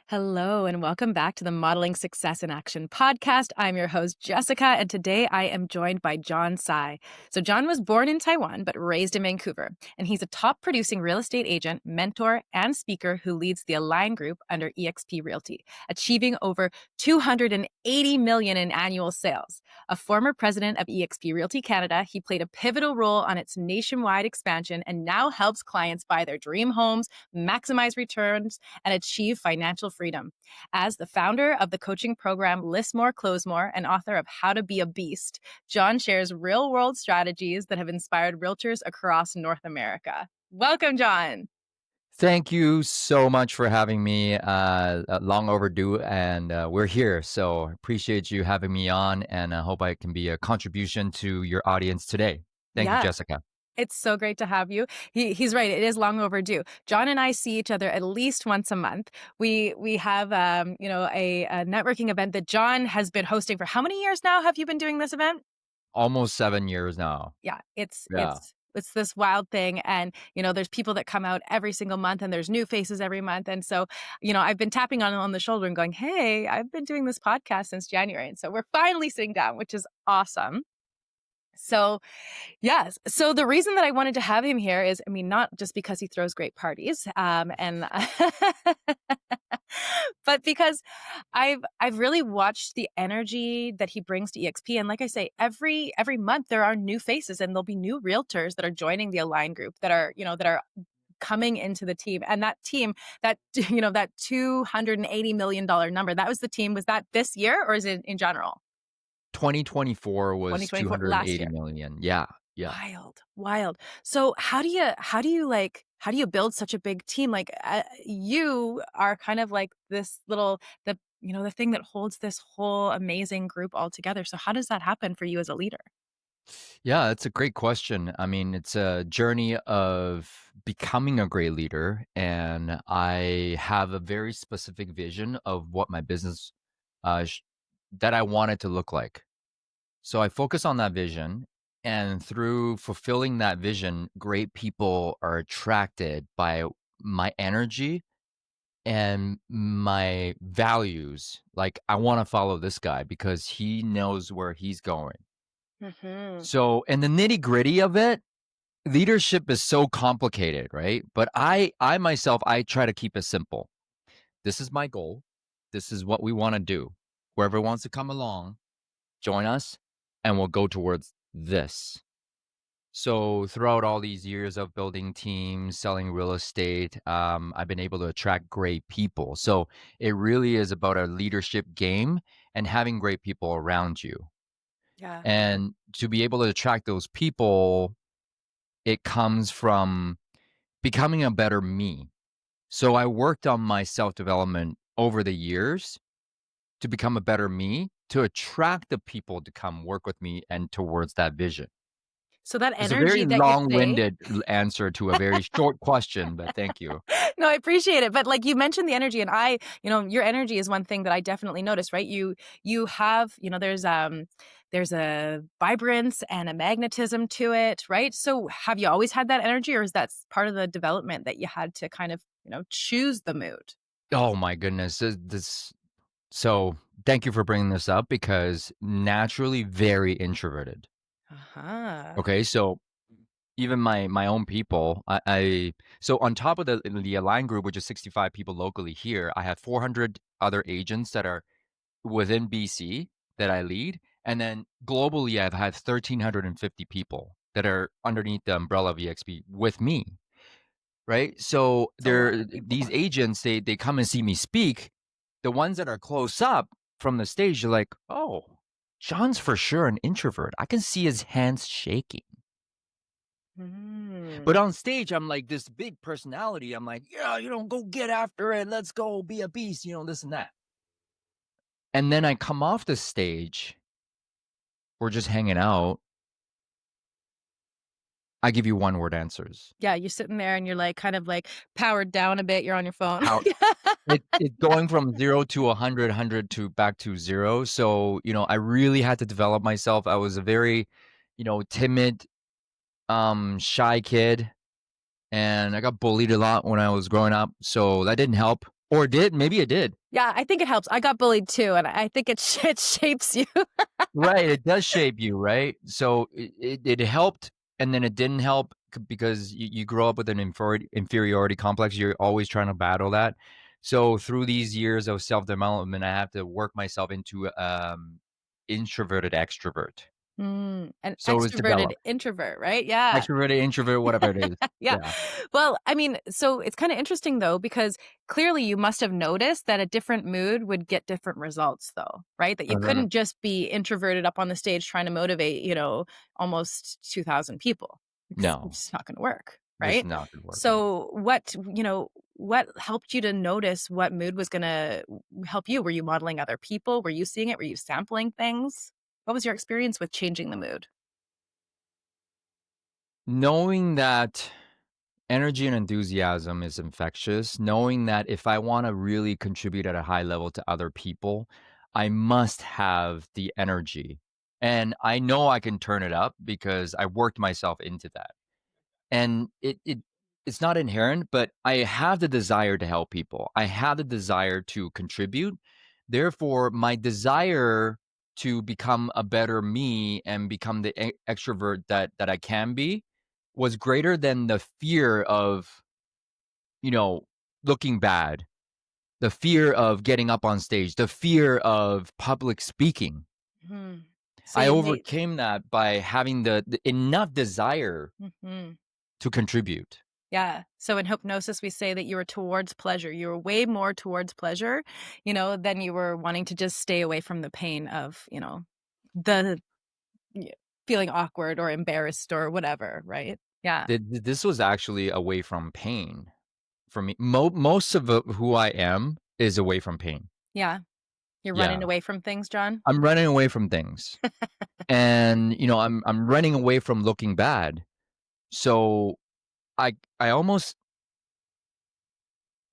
Hello, and welcome back to the Modeling Success in Action podcast. I'm your host, Jessica, and today I am joined by Tsai. So, John was born in Taiwan, but raised in Vancouver, and he's a top producing real estate agent, mentor, and speaker who leads the Align Group under eXp Realty, achieving over $280 million in annual sales. A former president of eXp Realty Canada, he played a pivotal role on its nationwide expansion and now helps clients buy their dream homes, maximize returns, and achieve financial freedom. As the founder of the coaching program List More, Close More, and author of How to Be a Beast, John shares real-world strategies that have inspired realtors across North America. Welcome, John. Thank you so much for having me. Long overdue, and we're here. So appreciate you having me on, and I hope I can be a contribution to your audience today. Thank you, Yeah. Jessica. It's so great to have you. He's right. It is long overdue. John and I see each other at least once a month. We have a networking event that John has been hosting for how many years now? Have you been doing this event? Almost 7 years now. Yeah, it's Yeah. this wild thing, and there's people that come out every single month, and there's new faces every month, and so I've been tapping on the shoulder and going, "Hey, I've been doing this podcast since January," and so we're finally sitting down, which is awesome. So yes. So the reason that I wanted to have him here is, not just because he throws great parties, and but because I've really watched the energy that he brings to EXP. And like I say, every month there are new faces, and there'll be new realtors that are joining the Align Group that are coming into the team. And that team, that that $280 million number, that was the team. Was that this year, or is it in general? 2024 was 2024, last 280 year. million. Yeah. Yeah. Wild. So how do you build such a big team? Like you are kind of like this little the thing that holds this whole amazing group all together. So how does that happen for you as a leader? Yeah, it's a great question. I mean, it's a journey of becoming a great leader, and I have a very specific vision of what my business that I want it to look like. So I focus on that vision, and through fulfilling that vision, great people are attracted by my energy and my values. Like, I want to follow this guy because he knows where he's going. Hmm. So, in the nitty-gritty of it, leadership is so complicated, right? But I myself, I try to keep it simple. This is my goal. This is what we want to do. Whoever wants to come along, join us, and we'll go towards this. So throughout all these years of building teams, selling real estate, I've been able to attract great people. So it really is about a leadership game and having great people around you. Yeah. And to be able to attract those people, it comes from becoming a better me. So I worked on my self development over the years to become a better me, to attract the people to come work with me and towards that vision. So that It's a very energy that you say. long-winded answer to a very short question, but thank you. No, I appreciate it. But like you mentioned the energy, and your energy is one thing that I definitely noticed, right? You have, there's a vibrance and a magnetism to it, right? So have you always had that energy, or is that part of the development that you had to kind of, choose the mood? Oh my goodness. So thank you for bringing this up because naturally very introverted. Uh-huh. Okay, so even my own people, I so on top of the Align group, which is 65 people locally here, I have 400 other agents that are within BC that I lead, and then globally, I've had 1,350 people that are underneath the umbrella of EXP with me, right? So It's a lot of these people. agents, they come and see me speak. The ones that are close up from the stage, they're like, "Oh, John's for sure an introvert. I can see his hands shaking." But Mm. on stage, I'm like this big personality. I'm like, "Yeah, go get after it. Let's go be a beast, this and that." And then I come off the stage, we're just hanging out. I give you one word answers. Yeah, you're sitting there and you're like kind of like powered down a bit. You're on your phone. How it's going from 0 to 100, 100 to back to 0. So, I really had to develop myself. I was a very, timid, shy kid, and I got bullied a lot when I was growing up. So that didn't help. Or did, maybe it did. Yeah, I think it helps. I got bullied too, and I think it shapes you. Right, it does shape you, right? So it helped, and then it didn't help because you grow up with an inferiority complex. You're always trying to battle that. So through these years of self development, I have to work myself into introverted extrovert. An So it was extroverted developed. introvert, right? Yeah. Extroverted, introvert, whatever it is. Yeah. Yeah. Well, I mean, so it's kind of interesting though, because clearly you must have noticed that a different mood would get different results though, right? That you Mhm. couldn't just be introverted up on the stage trying to motivate, almost 2,000 people. No, It's not going to work, it's right? not gonna work. No. So what helped you to notice what mood was going to help you? Were you modeling other people? Were you seeing it? Were you sampling things? What was your experience with changing the mood? Knowing that energy and enthusiasm is infectious, knowing that if I wanna really contribute at a high level to other people, I must have the energy. And I know I can turn it up because I worked myself into that. And it's not inherent, but I have the desire to help people. I have the desire to contribute. Therefore, my desire to become a better me and become the extrovert that I can be was greater than the fear of, you know, looking bad, the fear of getting up on stage, the fear of public speaking. Mhm. So I you made overcame that by having the enough desire Mhm. to contribute. Yeah. So in hypnosis, we say that you were towards pleasure. You were way more towards pleasure, than you were wanting to just stay away from the pain of, the y feeling awkward or embarrassed or whatever, right? Yeah. This was actually away from pain for me. Most of who I am is away from pain. Yeah. You're running Yeah. away from things, John? I'm running away from things. And, I'm running away from looking bad. So I almost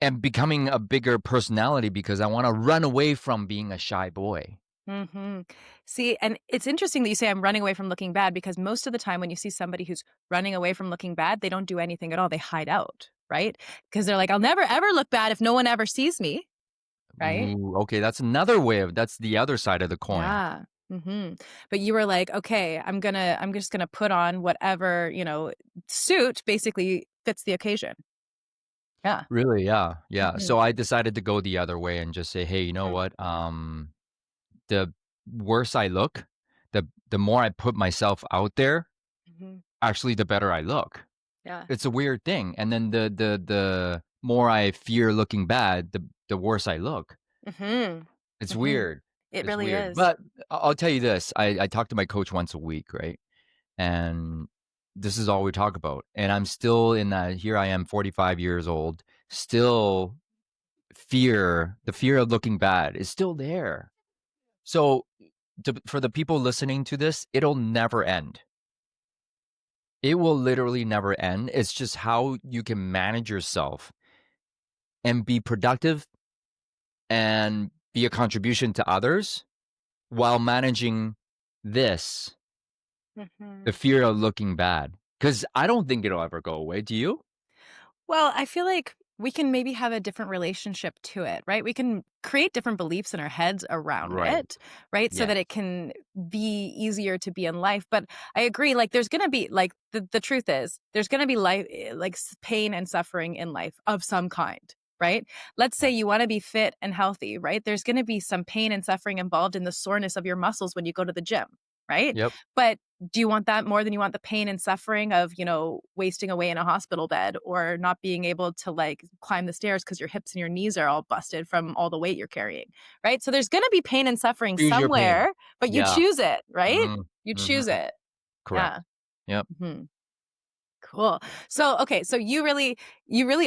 am becoming a bigger personality because I wanna run away from being a shy boy. Mhm. See, and it's interesting that you say I'm running away from looking bad because most of the time when you see somebody who's running away from looking bad, they don't do anything at all. They hide out, right? Because 'Cause they're like, "I'll never ever look bad if no one ever sees me," right? Ooh, okay, that's the other side of the coin. Yeah. But you were like, "Okay, I'm just gonna put on whatever, suit basically fits the occasion." Yeah. Really, yeah, yeah. Mhm. So I decided to go the other way and just say, "Hey, you know Mm. what? The worse I look, the more I put myself out there, Mhm. actually the better I look." Yeah. It's a weird thing, and then the more I fear looking bad, the worse I look. Mhm. It's Mhm. weird. It It's really weird, is. but I'll tell you this, I talk to my coach once a week, right? And this is all we talk about, and I'm still in that here I am 45 years old, still the fear of looking bad is still there. So, for the people listening to this, it'll never end. It will literally never end. It's just how you can manage yourself and be productive and be a contribution to others while managing this, the Mhm. fear of looking bad. Because I don't think it'll ever go away. Do you? Well, I feel like we can maybe have a different relationship to it, right? We can create different beliefs in our heads around Right. it, right? So Yes. that it can be easier to be in life. But I agree, like, there's going to be, like, the truth is, there's going to be life, like, pain and suffering in life of some kind, right? Let's say Yep. you want to be fit and healthy, right? There's going to be some pain and suffering involved in the soreness of your muscles when you go to the gym, right? Yep. But do you want that more than you want the pain and suffering of, wasting away in a hospital bed or not being able to like climb the stairs because your hips and your knees are all busted from all the weight you're carrying, right? So there's going to be pain and suffering Choose your pain. somewhere, but you Yeah. choose it, right? Mhm. You choose Mhm. it. Yeah. Correct. Yep. Mhm. Cool. So, okay, so you really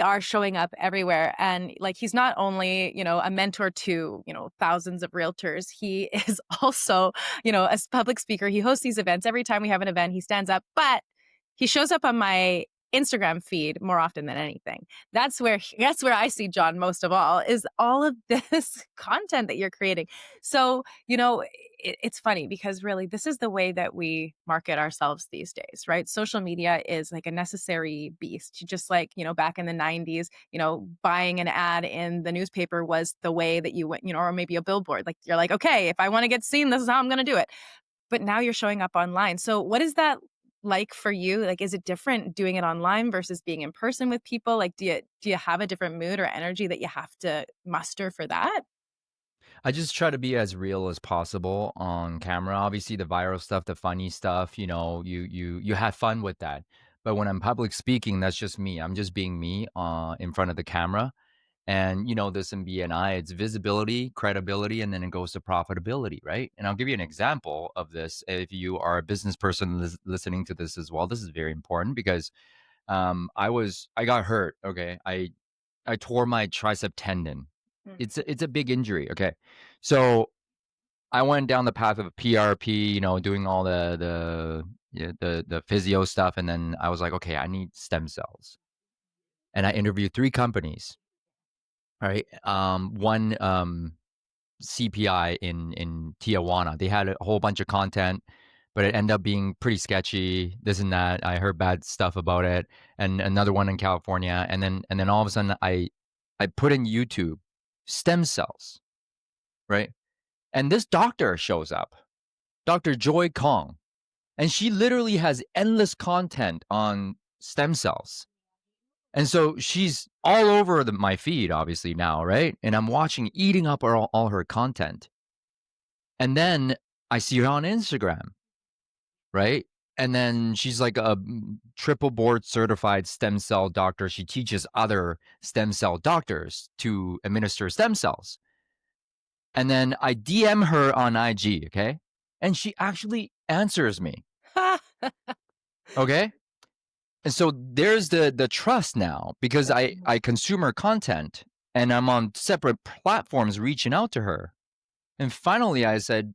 are showing up everywhere and like he's not only, a mentor to, thousands of realtors, he is also, a public speaker. He hosts these events every time we have an event, he stands up, but he shows up on my Instagram feed more often than anything. That's where I see John most of all, is all of this content that you're creating. So, it's funny because really this is the way that we market ourselves these days, right? Social media is like a necessary beast. Just like, back in the 90s, buying an ad in the newspaper was the way that you went, or maybe a billboard. Like you're like, okay, if I want to get seen, this is how I'm going to do it. But now you're showing up online. So what is that like for you? Like, is it different doing it online versus being in person with people? Like, do you have a different mood or energy that you have to muster for that? I just try to be as real as possible on camera. Obviously, the viral stuff, the funny stuff, you have fun with that. But when I'm public speaking, that's just me. I'm just being me in front of the camera. And this in BNI, it's visibility, credibility, and then it goes to profitability, right? And I'll give you an example of this. If you are a business person listening to this as well, this is very important because I got hurt. Okay, I tore my tricep tendon. Mm. It's a big injury. Okay, so I went down the path of a PRP, doing all the physio stuff, and then I was like, okay, I need stem cells, and I interviewed 3 companies. Right, one CPI in Tijuana. They had a whole bunch of content, but it ended up being pretty sketchy. This and that. I heard bad stuff about it, and another one in California, and then all of a sudden I put in YouTube stem cells, right? And this doctor shows up, Dr. Joy Kong, and she literally has endless content on stem cells. And so she's all over my feed, obviously now, right? And I'm watching, eating up all her content. And then I see her on Instagram, right? And then she's like a triple board certified stem cell doctor. She teaches other stem cell doctors to administer stem cells. And then I DM her on IG, okay? And she actually answers me, okay? And so there's the trust now because I consume her content and I'm on separate platforms reaching out to her. And finally I said,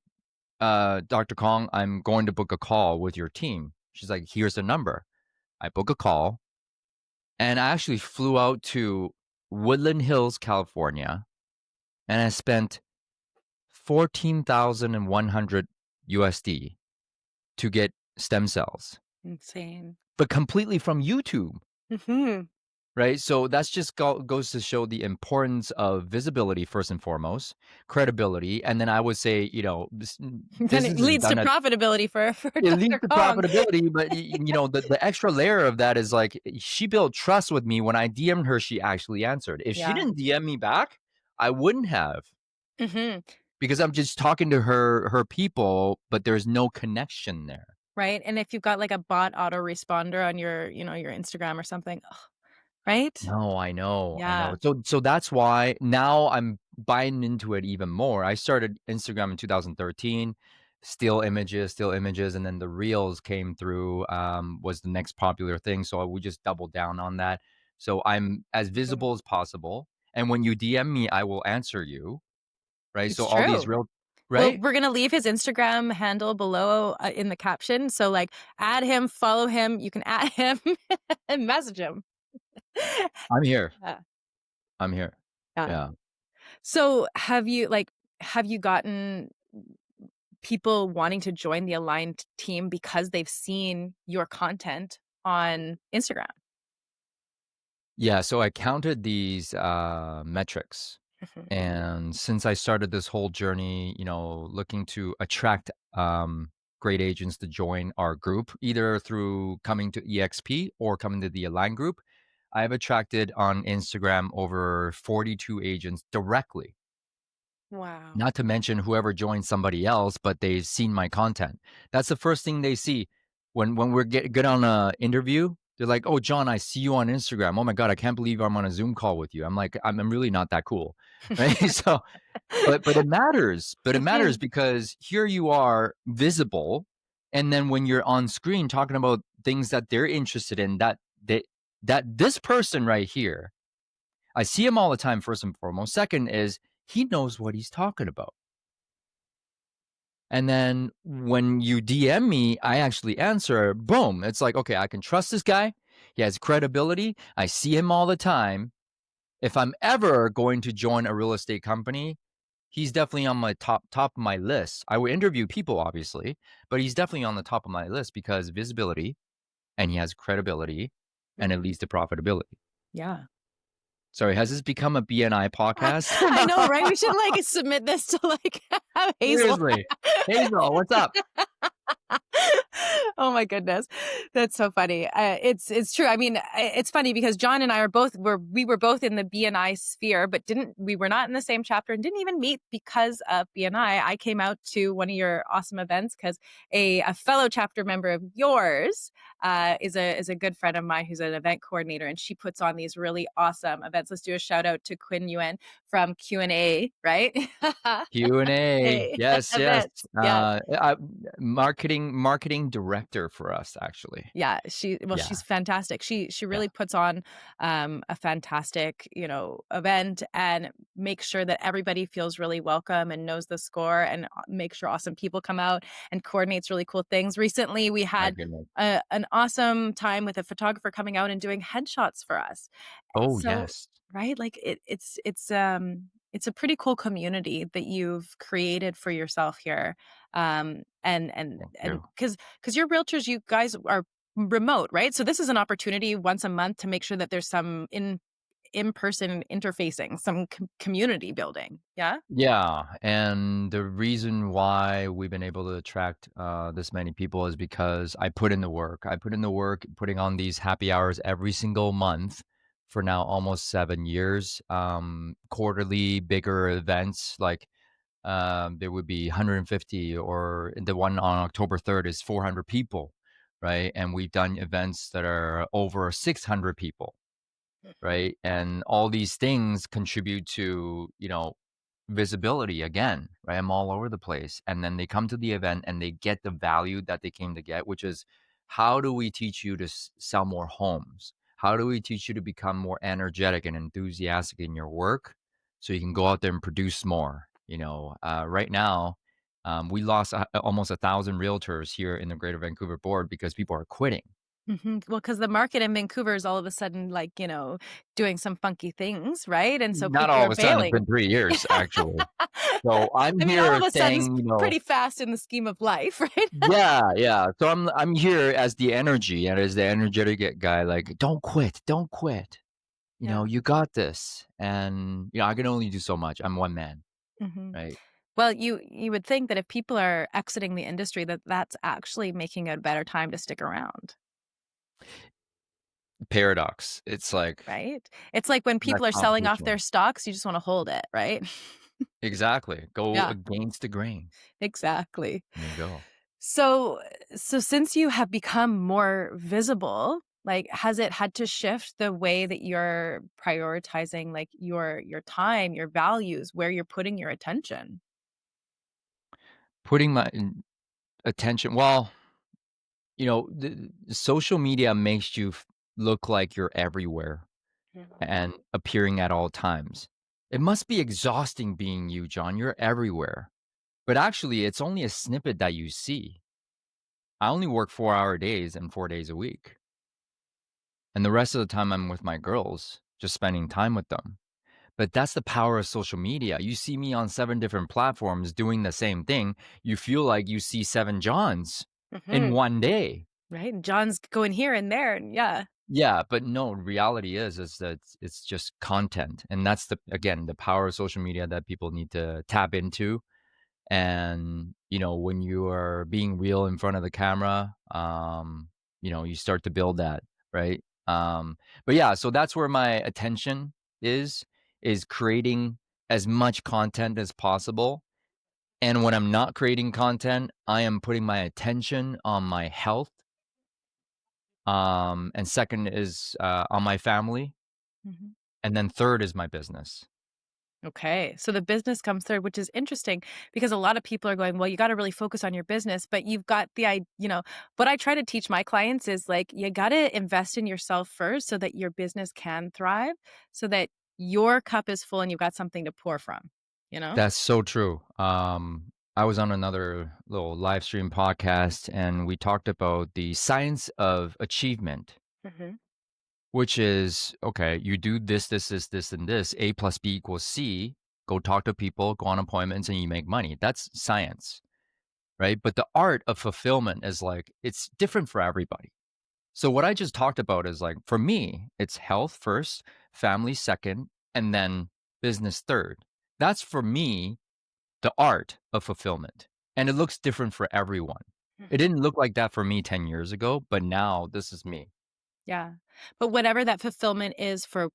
Dr. Kong, I'm going to book a call with your team. She's like, here's the number. I book a call and I actually flew out to Woodland Hills, California, and I spent 14,100 USD to get stem cells, Insane. but completely from YouTube. Mhm. Right. So that's just goes to show the importance of visibility, first and foremost, credibility. And then I would say, Then it business is leads to done at profitability for it leads Dr. to Kong. profitability. But, the extra layer of that is like she built trust with me. When I DM'd her, she actually answered. If she Yeah. didn't DM me back, I wouldn't have Mhm. because I'm just talking to her people, but there's no connection there. Right? And if you've got like a bot autoresponder on your Instagram or something, ugh, right? No, I know, I know. Yeah. So that's why now I'm buying into it even more. I started Instagram in 2013, still images, and then the reels came through, was the next popular thing. So we just doubled down on that. So I'm as Mhm. visible as possible. And when you DM me, I will answer you, right? So It's all these true. real Well, right? we're gonna leave his Instagram handle below, in the caption, so, like, add him, follow him, you can add him and message him. I'm here. Yeah, I'm here. yeah. Yeah. So, have you gotten people wanting to join the Aligned team because they've seen your content on Instagram? Yeah, so I counted these metrics. Mhm. And since I started this whole journey, looking to attract great agents to join our group, either through coming to EXP or coming to the Align group, I have attracted on Instagram over 42 agents directly. Wow. Not to mention whoever joins somebody else, but they've seen my content. That's the first thing they see when we're good on a interview. They're like, "Oh, John, I see you on Instagram. Oh my god, I can't believe I'm on a Zoom call with you." I'm like, "I'm really not that cool," right? So, but it matters. But it matters Mhm. because here you are visible, and then when you're on screen talking about things that they're interested in, that this person right here, I see him all the time. First and foremost. Second is he knows what he's talking about. And then when you DM me, I actually answer, boom. It's like, okay, I can trust this guy. He has credibility. I see him all the time. If I'm ever going to join a real estate company, he's definitely on my top of my list. I would interview people, obviously, but he's definitely on the top of my list because visibility and he has credibility and it Mhm. leads to profitability. Yeah. Sorry, has this become a BNI podcast? I know, right? We should, like, submit this to, like, Hazel. Seriously. Hazel, what's up? Oh my goodness. That's so funny. It's true. I mean, it's funny because John and I we were both in the BNI sphere, but didn't we were not in the same chapter and didn't even meet because of BNI. I came out to one of your awesome events because a fellow chapter member of yours is a good friend of mine who's an event coordinator, and she puts on these really awesome events. Let's do a shout out to Quinn Yuen from Q&A, right? Q&A. Hey, Yes, yes. events. Yes. Marketing director for us, actually. Yeah, Yeah, she's fantastic. She yeah. really puts on a fantastic, event and makes sure that everybody feels really welcome and knows the score and make sure awesome people come out and coordinates really cool things. Recently, we My had goodness. an awesome time with a photographer coming out and doing headshots for us. Oh, So, yes. right, like it's a pretty cool community that you've created for yourself here. Thank And you. because your realtors, you guys are remote, right? So this is an opportunity once a month to make sure that there's some in-person interfacing, some community building. Yeah? Yeah, and the reason why we've been able to attract, this many people is because I put in the work. I put in the work putting on these happy hours every single month for now almost 7 years, quarterly bigger events, like, there would be 150 or the one on October 3rd is 400 people, right? And we've done events that are over 600 people, right? And all these things contribute to, visibility again, right? I'm all over the place. And then they come to the event and they get the value that they came to get, which is how do we teach you to sell more homes? How do we teach you to become more energetic and enthusiastic in your work so you can go out there and produce more? Right now, we lost almost 1,000 realtors here in the Greater Vancouver board because people are quitting. Well, because the market in Vancouver is all of a sudden like, doing some funky things, right? And so Not people all are of a sudden, it's bailing. been 3 years, actually. So I'm I mean, all of here a sudden's saying, pretty fast in the scheme of life, right? yeah, yeah. So I'm here as the energy and as the energetic guy, like, "Don't quit, don't quit. Yeah. You got this." And, I can only do so much. I'm one man, Mhm. right? Well, you would think that if people are exiting the industry, that that's actually making it a better time to stick around, Paradox. It's like, right? It's like when that's people are selling off their competition. stocks, you just wanna hold it, right? Exactly. Go Yeah, against the grain. exactly. There you go. So so since you have become more visible, like, has it had to shift the way that you're prioritizing, like, your time, your values, where you're putting your attention? Putting my attention, well, the social media makes you look like you're everywhere Mhm. and appearing at all times. It must be exhausting being you, John. You're everywhere. But actually, it's only a snippet that you see. I only work 4-hour days and 4 days a week. And the rest of the time, I'm with my girls, just spending time with them. But that's the power of social media. You see me on 7 different platforms doing the same thing. You feel like you see 7 Johns in Mhm. one day. Right? And John's going here and there, and yeah. Yeah, but no, reality is that it's just content. And that's again, the power of social media that people need to tap into. And, when you are being real in front of the camera, you start to build that, right? But yeah, so that's where my attention is, is creating as much content as possible. And when I'm not creating content, I am putting my attention on my health. And second is on my family. Mhm. And then third is my business. Okay. So the business comes third, which is interesting because a lot of people are going, well, you got to really focus on your business, but you've got what I try to teach my clients is like, you got to invest in yourself first so that your business can thrive, so that your cup is full and you've got something to pour from, you know? That's so true. I was on another little live stream podcast and we talked about the science of achievement. Mhm. which is, okay, you do this, and this. A plus B equals C. Go talk to people, go on appointments, and you make money. That's science, right? But the art of fulfillment is like, it's different for everybody. So what I just talked about is like, for me, it's health first, family second, and then business third. That's for me, the art of fulfillment. And it looks different for everyone. It Mhm. didn't look like that for me 10 years ago, but now this is me. Yeah. But whatever that fulfillment is for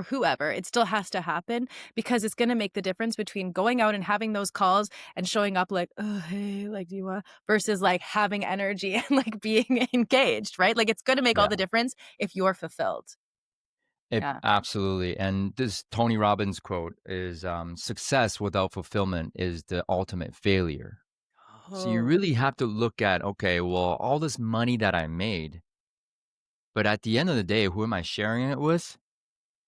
whoever, it still has to happen because it's gonna make the difference between going out and having those calls and showing up like, "Oh, hey, like, do you want" versus, like, having energy and, like, being engaged, right? Like, it's gonna make all Yeah. the difference if you're fulfilled. It Yeah. absolutely. And this Tony Robbins quote is success without fulfillment is the ultimate failure. So you Oh. really have to look at, okay, well, all this money that I made, but at the end of the day, who am I sharing it with?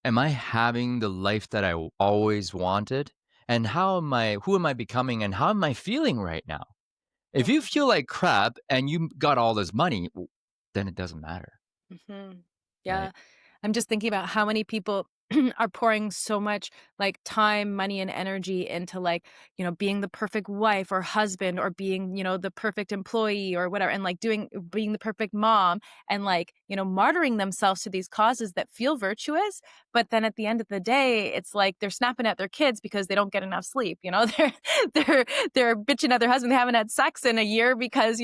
Am I having the life that always wanted? And who am I becoming and how am I feeling right now? If you feel like crap and you got all this money, then it doesn't matter, Mhm. right? Yeah. I'm just thinking about how many people are pouring so much like time, money, and energy into like, being the perfect wife or husband or being, the perfect employee or whatever, and like being the perfect mom and like, martyring themselves to these causes that feel virtuous. But then at the end of the day, it's like they're snapping at their kids because they don't get enough sleep. They're they're bitching at their husband they haven't had sex in a year because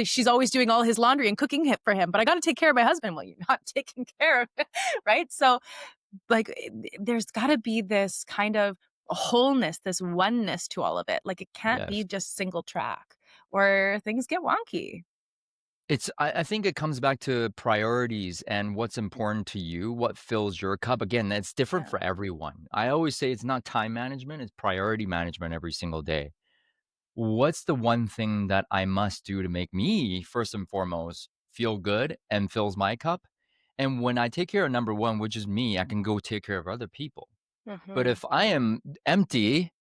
she's always doing all his laundry and cooking it for him. But I got to take care of my husband. Well, you're not taking care of it, right? So like there's got to be this kind of wholeness, this oneness to all of it. Like it can't Yes. be just single track or things get wonky. I think it comes back to priorities and what's important to you, what fills your cup. Again, that's different Yeah. for everyone. I always say it's not time management, it's priority management every single day. What's the one thing that I must do to make me, first and foremost, feel good and fills my cup? And when I take care of number one, which is me, I can go take care of other people. But Hmm. if I am empty,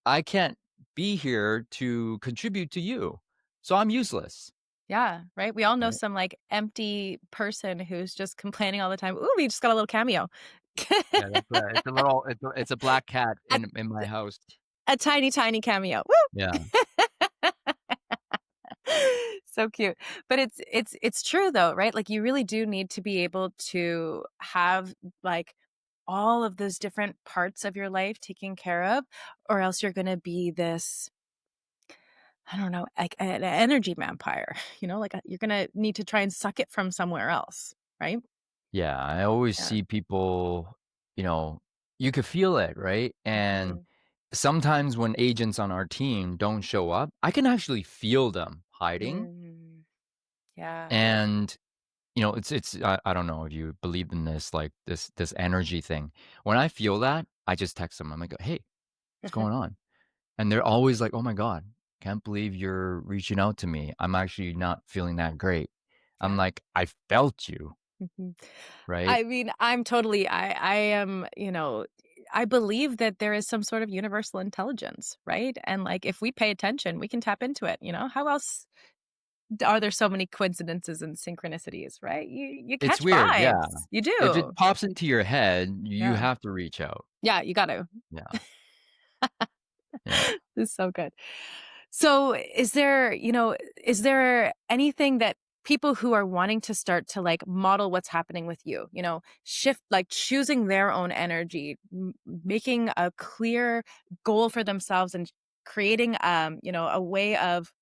I can't be here to contribute to you. So I'm useless, Yeah, right. We all know right? some like empty person who's just complaining all the time. Ooh, we just got a little cameo. Yeah, that's right. It's a black cat a, in my house. a tiny, tiny cameo. Yeah. Woo! So cute. But it's true though, right? Like you really do need to be able to have like all of those different parts of your life taken care of, or else you're gonna be this, I don't know, like an energy vampire, like you're gonna need to try and suck it from somewhere else, right? Yeah, I always Yeah. see people, you know, you could feel it, right? And Mhm. sometimes when agents on our team don't show up, I can actually feel them hiding. Mm, yeah. And, I don't know if you believe in this, like this energy thing. When I feel that, I just text them. I'm like, hey, what's Mhm. going on? And they're always like, oh my God, can't believe you're reaching out to me. I'm actually not feeling that great. I'm Yeah. like, I felt you, Mhm. right? I mean, I am, I believe that there is some sort of universal intelligence, right? And like if we pay attention, we can tap into it, How else are there so many coincidences and synchronicities, right? You It's catch weird, yeah. vibes. You If it do. pops into your head, you Yeah. have to reach out. Yeah, you got to. Yeah, yeah. It's so good. So, is there anything that people who are wanting to start to like model what's happening with you, shift, like choosing their own energy, making a clear goal for themselves and creating, a way of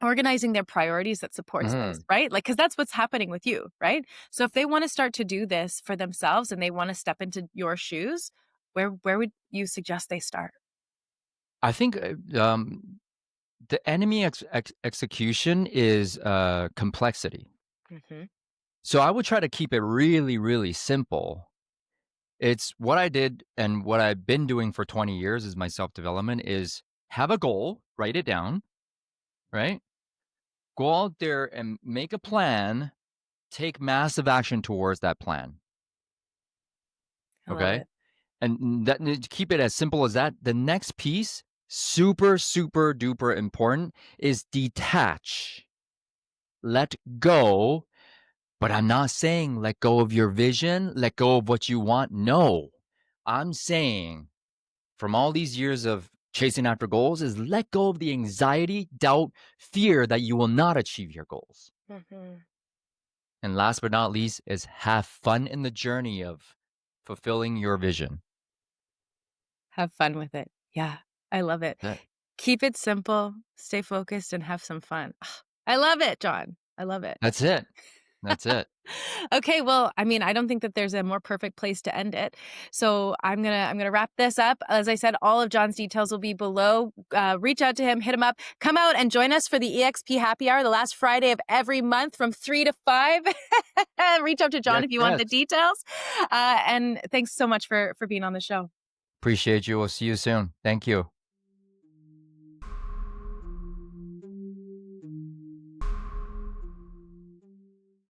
organizing their priorities that supports this, Mhm. right? Like, because that's what's happening with you, right? So if they want to start to do this for themselves and they want to step into your shoes, where would you suggest they start? I think, the enemy execution is, complexity. Hmm. So I would try to keep it really, really simple. It's what I did and what I've been doing for 20 years is my self-development is have a goal, write it down, right? Go out there and make a plan, take massive action towards that plan, I love okay? it. And to keep it as simple as that, the next piece, super, super duper important, is detach, let go, But I'm not saying let go of your vision, let go of what you want. No, I'm saying from all these years of chasing after goals is let go of the anxiety, doubt, fear that you will not achieve your goals. Mhm. And last but not least is have fun in the journey of fulfilling your vision. Have fun with it. Yeah, I love it. That Keep it simple, stay focused, and have some fun. I love it, John. I love it. that's it. That's it. Okay, well, I mean, I don't think that there's a more perfect place to end it. So I'm gonna wrap this up. As I said, all of John's details will be below. Reach out to him, hit him up, come out and join us for the EXP Happy Hour the last Friday of every month from 3 to 5. Reach out to John Yes, if you want yes. the details. And thanks so much for being on the show. Appreciate you. We'll see you soon. Thank you.